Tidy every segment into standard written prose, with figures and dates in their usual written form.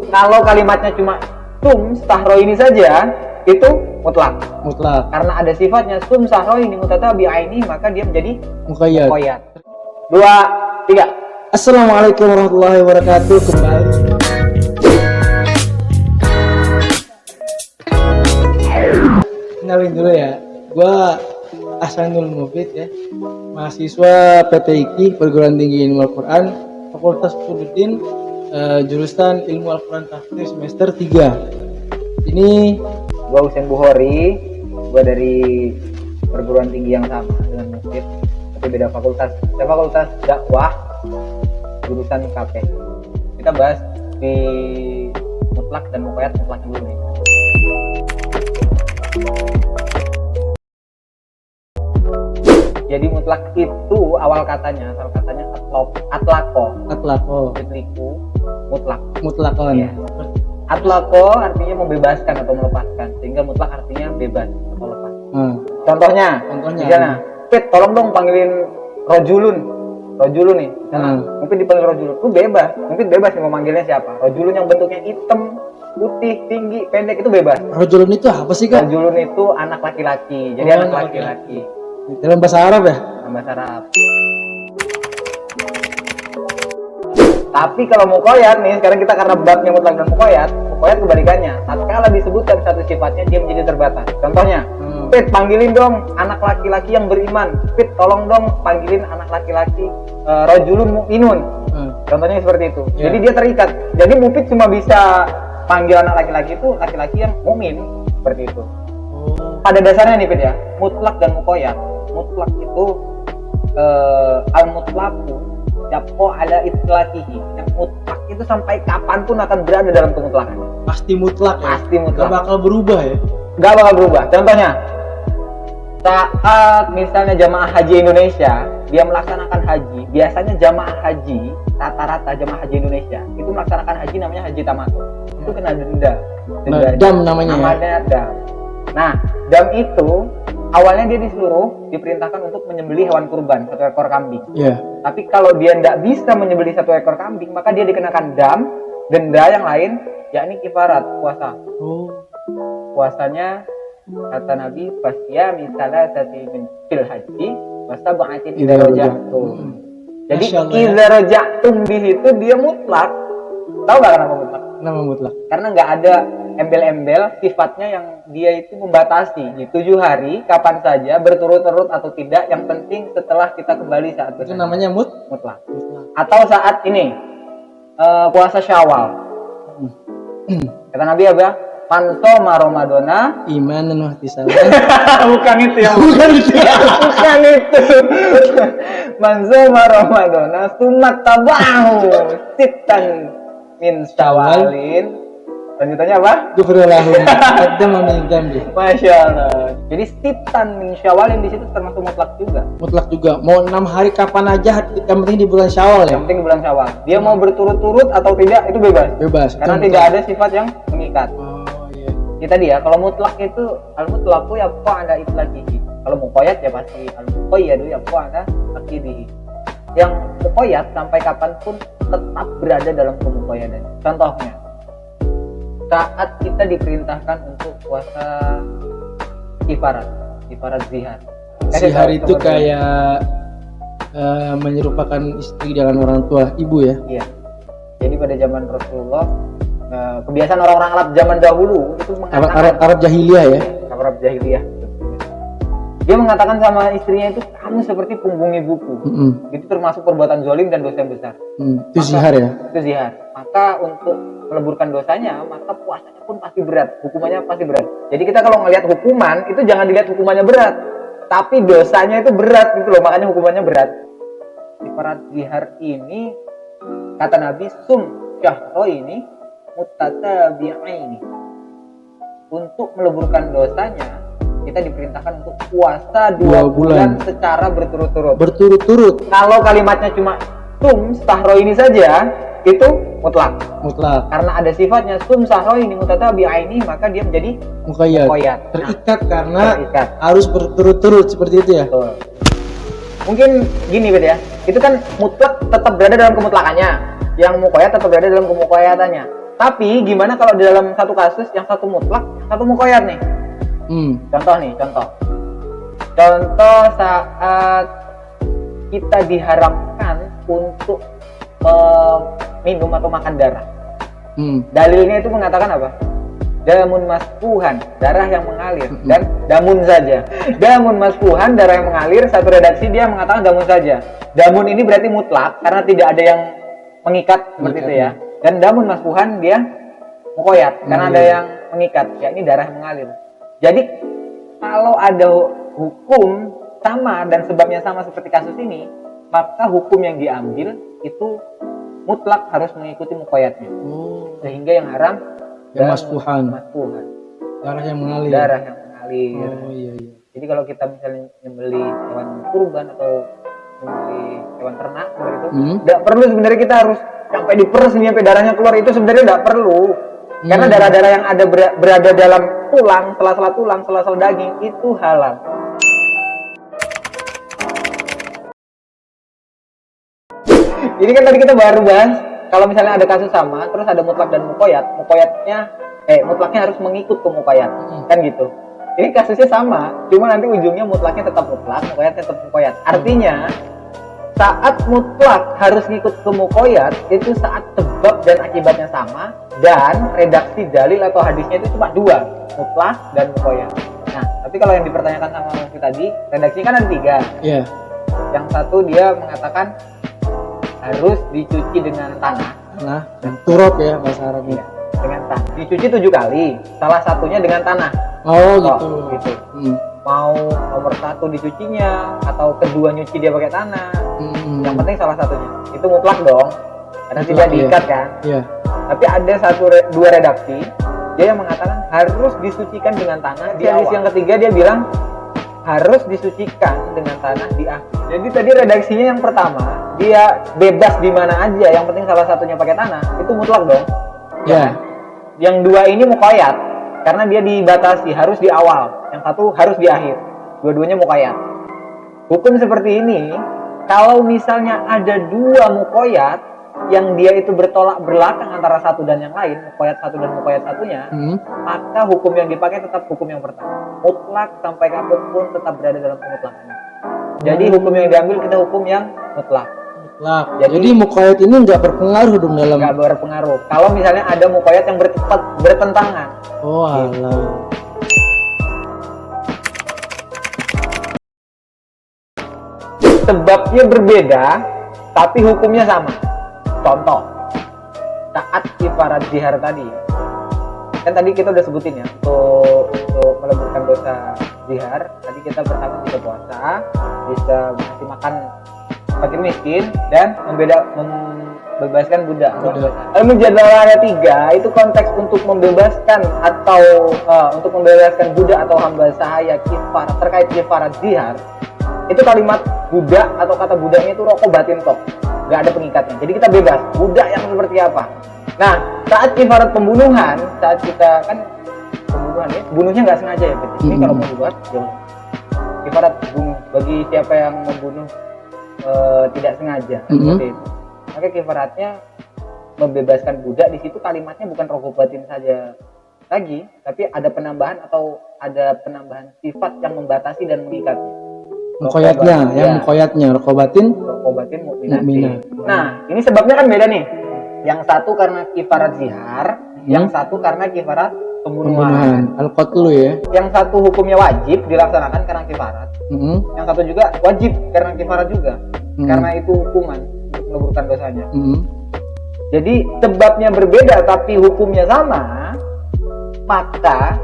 Kalau kalimatnya cuma sum sahro ini saja, itu mutlak. Karena ada sifatnya sum sahro ini mutatabi'aini, maka dia menjadi muqayyad. 2, 3. Assalamualaikum warahmatullahi wabarakatuh. Kembali. Kenalin dulu ya, gua Ahsanul Mufid ya, mahasiswa PTIQ Perguruan Tinggi Ilmu Al-Quran, Fakultas Usuluddin, jurusan Ilmu Al-Quran Tafsir semester 3. Ini Gua Husain Bukhari, gua dari perguruan tinggi yang sama dengan Mufid, tapi beda fakultas. Saya fakultas dakwah, jurusan KP. Kita bahas di mutlak dan muqayyad. Mutlak dulu nih. Jadi mutlak itu asal katanya atlaqo, yutliku, mutlakon. Ya. Atlaqo artinya membebaskan atau melepaskan, sehingga mutlak artinya bebas atau lepas. Contohnya misalnya, Fit, tolong dong panggilin rojulun nih. Mungkin dipanggil rojulun, lu bebas. Mungkin bebas nih mau manggilnya siapa. Rojulun yang bentuknya hitam, putih, tinggi, pendek, itu bebas. Rojulun itu apa sih, Kak? Rojulun itu anak laki-laki. Jadi anak laki-laki. Dalam bahasa Arab ya? Dalam bahasa Arab. Tapi kalau muqayyad nih, sekarang kita karena babnya mutlak dan muqayyad kebalikannya. Tatkala disebutkan satu sifatnya, dia menjadi terbatas. Contohnya, Fit, panggilin dong anak laki-laki yang beriman. Fit, tolong dong panggilin anak laki-laki rajulun mu'minun. Contohnya seperti itu. Jadi dia terikat. Jadi Mufid cuma bisa panggil anak laki-laki itu laki-laki yang mukmin, seperti itu. Pada dasarnya nih Fit ya, mutlak dan muqayyad. Mutlak itu al-mutlaqu yabqa ala itlaqihi. Yang mutlak itu sampai kapanpun akan berada dalam kemutlakan. Pasti mutlak ya? Pasti mutlak. Gak bakal berubah ya? Gak bakal berubah. Contohnya, saat misalnya jamaah haji Indonesia dia melaksanakan haji, biasanya jamaah haji rata-rata jamaah haji Indonesia itu melaksanakan haji namanya haji tamattu. Itu kena denda. Dam namanya dam. Nah, dam itu awalnya dia diperintahkan untuk menyembelih hewan kurban, 1 ekor kambing. Tapi kalau dia tidak bisa menyembelih 1 ekor kambing, maka dia dikenakan denda yang lain, yakni kifarat, puasa. Puasanya kata Nabi, fasya misalnya fil haji wasab'atin idza raja'tum. Jadi idza raja'tum di situ dia mutlak. Tahu enggak kenapa mutlak? Nama mutlak. Karena enggak ada embel-embel sifatnya yang dia itu membatasi di 7 hari kapan saja, berturut-turut atau tidak, yang penting setelah kita kembali saat itu. Itu namanya mutlak. Atau saat ini puasa Syawal. Kata Nabi apa? Man shoma Ramadana imanan wa ihtisaban. Bukan itu ya. Bukan itu. Man shoma Ramadana tsumma tabahu sittan min Syawalin. Lanjutannya apa? Gufrulahum qaddama min dzambi. Masya Allah. Jadi sittan min Syawalin di situ termasuk mutlak juga. Mutlak juga. Mau 6 hari kapan aja, yang penting di bulan Syawal ya. Yang penting di bulan Syawal. Dia mau berturut-turut atau tidak itu bebas. Bebas. Karena tidak ada sifat yang mengikat. Kita dia kalau mutlak itu al-mutlaqu yabqa ala itlaqihi. Kalau muqayyad ya pasti al-muqayyadu yabqa ala aqidihi. Yang muqayyad sampai kapanpun tetap berada dalam kemuqayyadan. Contohnya, saat kita diperintahkan untuk puasa kifarat zihar. Zihar itu kayak menyerupakan istri dengan orang tua, ibu ya? Iya. Jadi pada zaman Rasulullah, kebiasaan orang-orang Arab zaman dahulu itu mengatakan Arab jahiliyah ya? Arab jahiliyah. Dia mengatakan sama istrinya itu, kamu seperti punggung ibuku. Itu termasuk perbuatan zalim dan dosa yang besar. Itu zihar ya? Itu zihar. Maka untuk meleburkan dosanya, maka puasanya pun pasti berat, hukumannya pasti berat. Jadi kita kalau ngelihat hukuman itu jangan dilihat hukumannya berat, tapi dosanya itu berat gitu loh, makanya hukumannya berat. Kifarat zihar ini kata Nabi syahro ini mutatabi'aini. Untuk meleburkan dosanya kita diperintahkan untuk puasa 2 bulan secara berturut-turut. Kalau kalimatnya cuma sahro ini saja, itu mutlak. Karena ada sifatnya sahro ini mutatabi'aini, maka dia menjadi muqayyad. Terikat karena harus berturut-turut seperti itu ya. Betul. Mungkin gini Bet ya. Itu kan mutlak tetap berada dalam kemutlakannya. Yang muqayyad tetap berada dalam kemuqayyadannya. Tapi gimana kalau di dalam satu kasus yang satu mutlak, yang satu muqayyad nih? Contoh saat kita diharamkan untuk minum atau makan darah. Dalilnya itu mengatakan apa? Damun masfuhan, darah yang mengalir, dan damun saja. Damun masfuhan, darah yang mengalir. Satu redaksi dia mengatakan damun saja. Damun ini berarti mutlak karena tidak ada yang mengikat seperti itu ya. Dan damun masfuhan dia muqayyad karena ada yang mengikat, yakni darah yang mengalir. Jadi kalau ada hukum sama dan sebabnya sama seperti kasus ini, maka hukum yang diambil itu mutlak harus mengikuti muqayyadnya. Sehingga yang haram masfuhan, darah yang mengalir. Oh iya. Jadi kalau kita misalnya membeli hewan kurban atau membeli hewan ternak seperti itu, tidak perlu sebenarnya kita harus sampai diperes nih sampai darahnya keluar, itu sebenarnya tidak perlu. Karena darah-darah yang ada berada dalam tulang, sela-sela tulang, sela-sela daging itu halal. Ini kan tadi kita baru bahas kalau misalnya ada kasus sama, terus ada mutlak dan muqayyad, mutlaknya harus mengikut ke muqayyad, kan gitu. Ini kasusnya sama, cuma nanti ujungnya mutlaknya tetap mutlak, muqayyadnya tetap muqayyad. Artinya saat mutlak harus ngikut ke muqayyad itu saat sebab dan akibatnya sama, dan redaksi dalil atau hadisnya itu cuma dua, mutlak dan muqayyad. Nah, tapi kalau yang dipertanyakan sama Mufti tadi, redaksinya kan ada 3. Iya. Yang satu dia mengatakan harus dicuci dengan tanah. Turab ya bahasa Arabnya. Dengan tanah. Dicuci 7 kali. Salah satunya dengan tanah. Oh gitu. Mau nomor 1 dicucinya atau kedua nyuci dia pakai tanah. Yang penting salah satunya. Itu mutlak dong. Karena tidak diikat kan. Iya. Tapi ada dua redaksi dia yang mengatakan harus disucikan dengan tanah. Di hadis yang ketiga dia bilang harus disucikan dengan tanah di akhir. Jadi tadi redaksinya yang pertama dia bebas di mana aja, yang penting salah satunya pakai tanah, itu mutlak dong. Ya. Yang dua ini muqayyad karena dia dibatasi harus di awal, yang satu harus di akhir. Dua-duanya muqayyad. Hukum seperti ini kalau misalnya ada dua muqayyad yang dia itu bertolak belakang antara satu dan yang lain, muqayyad satu dan muqayyad satunya, maka hukum yang dipakai tetap hukum yang pertama. Mutlak sampai kapanpun tetap berada dalam kemutlakannya. Jadi hukum yang diambil kita hukum yang mutlak. Jadi muqayyad ini nggak berpengaruh dong dalam? Nggak berpengaruh. Kalau misalnya ada muqayyad yang bertentangan. Oh alah. Sebabnya berbeda, tapi hukumnya sama. Contoh, saat kifarat zihar tadi, kan tadi kita udah sebutin ya, untuk meleburkan dosa zihar. Tadi kita pertama bisa puasa, bisa ngasih makan fakir miskin, dan membebaskan budak. Menjadwal ayat 3 itu konteks untuk membebaskan atau untuk membebaskan budak atau hamba sahaya kifarat terkait kifarat zihar. Itu kalimat budak atau kata budaknya itu rokobatin tok, nggak ada pengikatnya. Jadi kita bebas. Budak yang seperti apa? Nah, saat kifarat pembunuhan, saat kita kan pembunuhan ya, bunuhnya nggak sengaja ya. Ini kalau mau dibuat, jangan. Kifarat bunuh bagi siapa yang membunuh tidak sengaja. Maka kifaratnya membebaskan budak. Di situ kalimatnya bukan rokobatin saja lagi, tapi ada penambahan atau ada penambahan sifat yang membatasi dan mengikatnya. Muqayyadnya rokobatin mu'minah. Nah, ini sebabnya kan beda nih. Yang satu karena kifarat zihar, yang satu karena kifarat pembunuhan. Al-qatlu ya. Yang satu hukumnya wajib dilaksanakan karena kifarat. Yang satu juga wajib karena kifarat juga. Karena itu hukuman untuk meleburkan dosanya. Jadi sebabnya berbeda tapi hukumnya sama, maka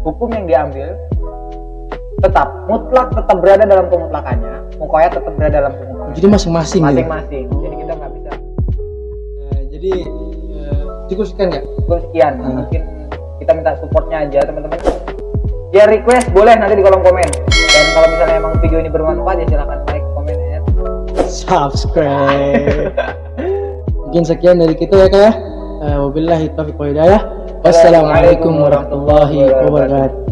hukum yang diambil tetap mutlak, tetap berada dalam kemutlakannya, muqayyad tetap berada dalam kemutlakannya. Jadi masing-masing. Jadi kita nggak bisa. Jadi cukup sekian ya? Cukup sekian. Mungkin kita minta supportnya aja teman-teman. Ya request boleh nanti di kolom komen. Dan kalau misalnya emang video ini bermanfaat ya silahkan like, komen, dan subscribe. Mungkin sekian dari kita ya kak ya. Wabillahi taufiq wal hidayah. Wassalamualaikum warahmatullahi wabarakatuh.